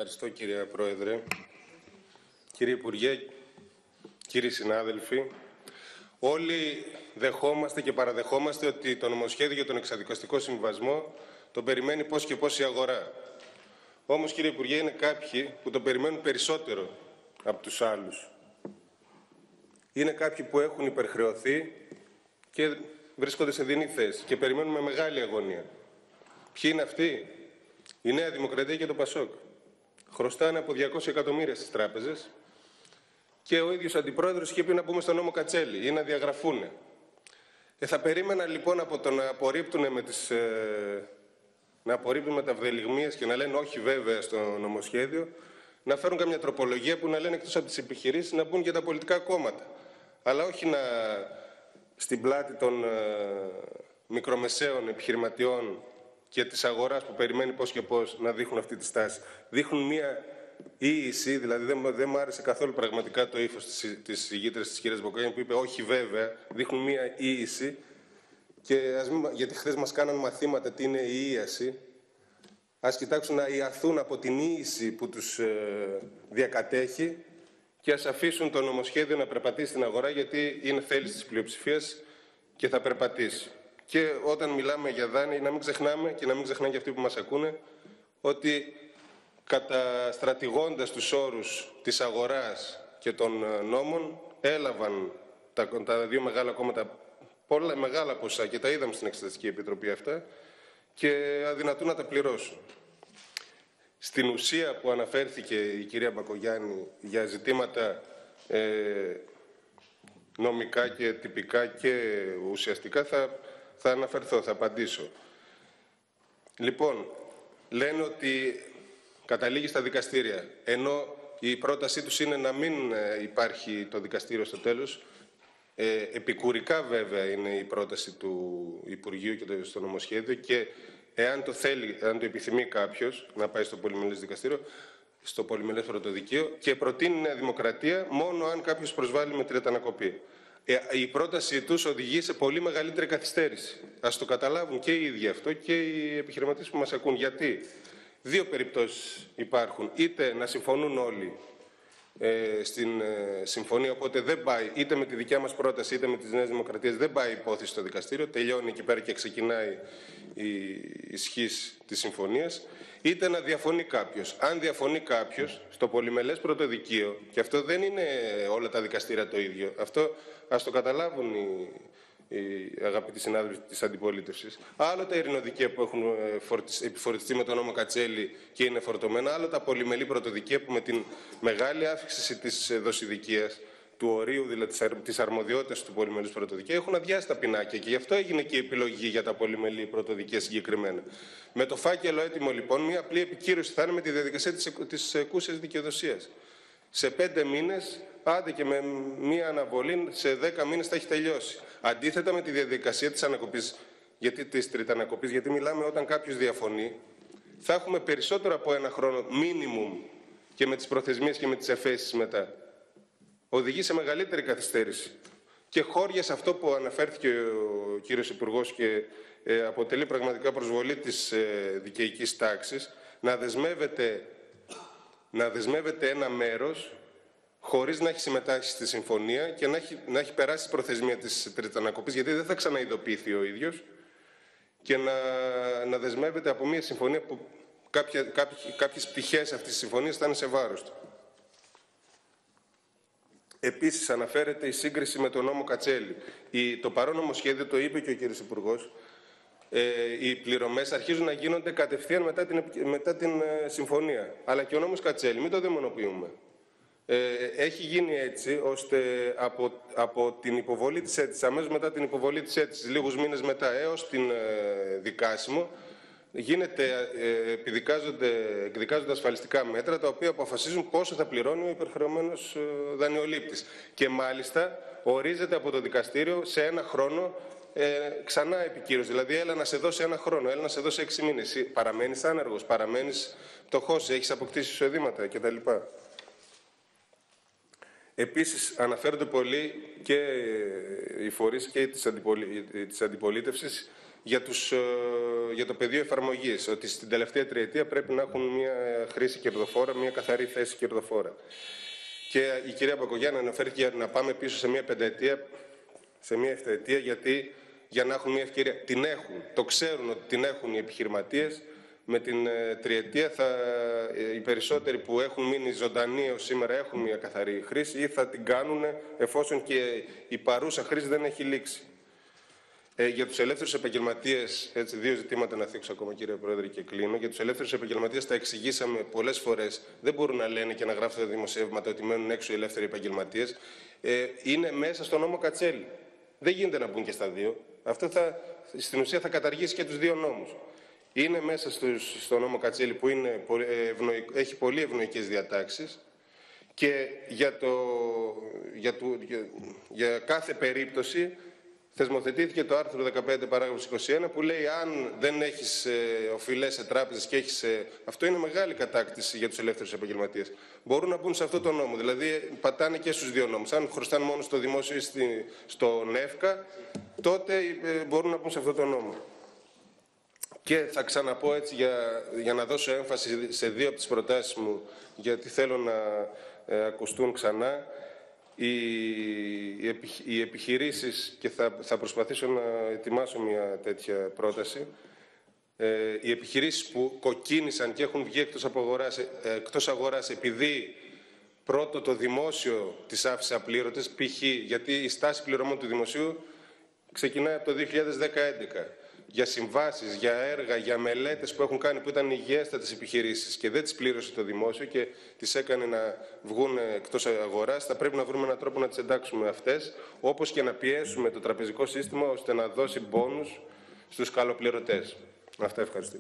Ευχαριστώ, κύριε Πρόεδρε. Κύριε Υπουργέ, κύριοι συνάδελφοι, όλοι δεχόμαστε και παραδεχόμαστε ότι το νομοσχέδιο για τον εξαδικαστικό συμβιβασμό το περιμένει πώς και πώς η αγορά. Όμως, κύριε Υπουργέ, είναι κάποιοι που το περιμένουν περισσότερο από τους άλλους. Είναι κάποιοι που έχουν υπερχρεωθεί και βρίσκονται σε δινή θέση και περιμένουν με μεγάλη αγωνία. Ποιοι είναι αυτοί? Η Νέα Δημοκρατία και το Πασόκ. Χρωστάνε από 200 εκατομμύρια στις τράπεζες και ο ίδιος αντιπρόεδρος είχε πει να μπούμε στον νόμο Κατσέλη ή να διαγραφούνε. Θα περίμενα λοιπόν από το να απορρίπτουν με τα βδελιγμίες και να λένε όχι βέβαια στο νομοσχέδιο, να φέρουν καμιά τροπολογία που να λένε εκτός από τις επιχειρήσεις να μπουν και τα πολιτικά κόμματα. Αλλά όχι στην πλάτη των μικρομεσαίων επιχειρηματιών και της αγοράς που περιμένει πώς και πώς να δείχνουν αυτή τη στάση. Δείχνουν μία ίηση, δηλαδή δεν μου άρεσε καθόλου πραγματικά το ύφος της ηγήτριας της κυρίας Μπακογιάννη που είπε όχι βέβαια, δείχνουν μία ίηση γιατί χθες μας κάναν μαθήματα τι είναι η ίαση. Ας κοιτάξουν να ιαθούν από την ίηση που τους διακατέχει και ας αφήσουν το νομοσχέδιο να περπατήσει στην αγορά γιατί είναι θέληση της πλειοψηφίας και θα περπατήσει. Και όταν μιλάμε για δάνεια, να μην ξεχνάμε και να μην ξεχνάνε και αυτοί που μας ακούνε ότι καταστρατηγώντας τους όρους της αγοράς και των νόμων έλαβαν τα δύο μεγάλα κόμματα πολλά μεγάλα ποσά και τα είδαμε στην Εξεταστική Επιτροπή αυτά και αδυνατούν να τα πληρώσουν. Στην ουσία που αναφέρθηκε η κυρία Μπακογιάννη για ζητήματα νομικά και τυπικά και ουσιαστικά θα αναφερθώ, θα απαντήσω. Λοιπόν, λένε ότι καταλήγει στα δικαστήρια, ενώ η πρότασή τους είναι να μην υπάρχει το δικαστήριο στο τέλος. Επικουρικά βέβαια είναι η πρόταση του Υπουργείου και στο νομοσχέδιο και εάν το θέλει, αν το επιθυμεί κάποιος να πάει στο πολυμελές δικαστήριο, στο πολυμελές πρωτοδικείο και προτείνει η Νέα Δημοκρατία μόνο αν κάποιος προσβάλλει με τριετανακοπή. Η πρόταση τους οδηγεί σε πολύ μεγαλύτερη καθυστέρηση. Ας το καταλάβουν και οι ίδιοι αυτό και οι επιχειρηματίες που μας ακούν. Γιατί δύο περιπτώσεις υπάρχουν. Είτε να συμφωνούν όλοι στην συμφωνία, οπότε δεν πάει είτε με τη δικιά μας πρόταση είτε με τις Νέες Δημοκρατίες, δεν πάει η υπόθεση στο δικαστήριο, τελειώνει εκεί πέρα και ξεκινάει η ισχύς της συμφωνίας, είτε να διαφωνεί κάποιος. Αν διαφωνεί κάποιος στο πολυμελές πρωτοδικείο, και αυτό δεν είναι όλα τα δικαστήρια το ίδιο, αυτό ας το καταλάβουν οι αγαπητοί συνάδελφοι της αντιπολίτευσης. Άλλο τα ειρηνοδικεία που έχουν επιφορτιστεί με τον νόμο Κατσέλη και είναι φορτωμένα, άλλο τα πολυμελή πρωτοδικεία που με την μεγάλη αύξηση της δοσηδικίας, του ορίου δηλαδή της αρμοδιότητας του πολυμελούς πρωτοδικαίου, έχουν αδειάσει τα πινάκια και γι' αυτό έγινε και η επιλογή για τα πολυμελή πρωτοδικαία συγκεκριμένα. Με το φάκελο έτοιμο λοιπόν, μια απλή επικύρωση θα είναι με τη διαδικασία της εκούσιας δικαιοδοσίας. Σε 5 μήνες, άντε και με μία αναβολή, σε 10 μήνες θα έχει τελειώσει. Αντίθετα με τη διαδικασία της ανακοπής, της τριτανακοπής, γιατί μιλάμε όταν κάποιος διαφωνεί, θα έχουμε περισσότερο από 1 χρόνο minimum και με τις προθεσμίες και με τις εφέσεις μετά. Οδηγεί σε μεγαλύτερη καθυστέρηση. Και χώρια σε αυτό που αναφέρθηκε ο κύριος Υπουργός και αποτελεί πραγματικά προσβολή της δικαιικής τάξης, να δεσμεύεται ένα μέρος χωρίς να έχει συμμετάσχει στη συμφωνία και να έχει περάσει η προθεσμία της τριτανακοπής, γιατί δεν θα ξαναειδοποιηθεί ο ίδιος, και να δεσμεύεται από μια συμφωνία που κάποιες πτυχές αυτής της συμφωνίας θα είναι σε βάρος του. Επίσης αναφέρεται η σύγκριση με τον νόμο Κατσέλη. Το παρόν νομοσχέδιο, το είπε και ο κύριος Υπουργός, οι πληρωμές αρχίζουν να γίνονται κατευθείαν μετά την συμφωνία. Αλλά και ο νόμος Κατσέλη, μην το δαιμονοποιούμε. Έχει γίνει έτσι ώστε από την υποβολή της αίτησης, αμέσως μετά την υποβολή της αίτησης, λίγους μήνες μετά έως την δικάσιμο, εκδικάζονται ασφαλιστικά μέτρα τα οποία αποφασίζουν πόσο θα πληρώνει ο υπερχρεωμένος δανειολήπτης. Και μάλιστα ορίζεται από το δικαστήριο σε 1 χρόνο ξανά επικύρωση. Δηλαδή, έλα να σε δώσει 1 χρόνο, έλα να σε δώσει 6 μήνες. Παραμένεις άνεργος, παραμένεις πτωχός, έχεις αποκτήσει εισοδήματα κτλ. Επίσης, αναφέρονται πολύ και οι φορείς και της αντιπολίτευσης για το πεδίο εφαρμογής, ότι στην τελευταία τριετία πρέπει να έχουν μια χρήση κερδοφόρα, μια καθαρή θέση κερδοφόρα. Και η κυρία Μπακογιάννη αναφέρθηκε να πάμε πίσω σε μια πενταετία, σε μια επταετία, γιατί για να έχουν μια ευκαιρία. Την έχουν, το ξέρουν ότι την έχουν οι επιχειρηματίες. Με την τριετία οι περισσότεροι που έχουν μείνει ζωντανοί ως σήμερα έχουν μια καθαρή χρήση ή θα την κάνουν εφόσον και η παρούσα χρήση δεν έχει λήξει. Για τους ελεύθερους επαγγελματίες, έτσι, δύο ζητήματα να θίξω ακόμα, κύριε Πρόεδρε, και κλείνω. Για τους ελεύθερους επαγγελματίες τα εξηγήσαμε πολλές φορές. Δεν μπορούν να λένε και να γράφουν τα δημοσιεύματα ότι μένουν έξω οι ελεύθεροι επαγγελματίες. Είναι μέσα στο νόμο Κατσέλη. Δεν γίνεται να μπουν και στα δύο. Αυτό στην ουσία θα καταργήσει και τους δύο νόμους. Είναι μέσα στο νόμο Κατσέλη που έχει πολύ ευνοϊκές διατάξεις και για κάθε περίπτωση θεσμοθετήθηκε το άρθρο 15 παράγραφος 21 που λέει αν δεν έχεις οφειλές σε τράπεζες και έχεις... Αυτό είναι μεγάλη κατάκτηση για τους ελεύθερους επαγγελματίες. Μπορούν να μπουν σε αυτό το νόμο, δηλαδή πατάνε και στους δύο νόμους. Αν χρωστάνε μόνο στο δημόσιο ή στον ΕΦΚΑ, τότε μπορούν να μπουν σε αυτό το νόμο. Και θα ξαναπώ έτσι για να δώσω έμφαση σε δύο από τις προτάσεις μου, γιατί θέλω να ακουστούν ξανά. Οι επιχειρήσεις, και θα προσπαθήσω να ετοιμάσω μια τέτοια πρόταση, οι επιχειρήσεις που κοκκίνησαν και έχουν βγει εκτός αγοράς επειδή πρώτο το δημόσιο τις άφησε απλήρωτες, π.χ. γιατί η στάση πληρωμών του δημοσίου ξεκινάει από το 2011. Για συμβάσεις, για έργα, για μελέτες που έχουν κάνει που ήταν υγιέστατες επιχειρήσεις και δεν τις πλήρωσε το δημόσιο και τις έκανε να βγουν εκτός αγοράς, θα πρέπει να βρούμε έναν τρόπο να τις εντάξουμε αυτές, όπως και να πιέσουμε το τραπεζικό σύστημα ώστε να δώσει μπόνους στους καλοπληρωτές. Αυτά, ευχαριστώ.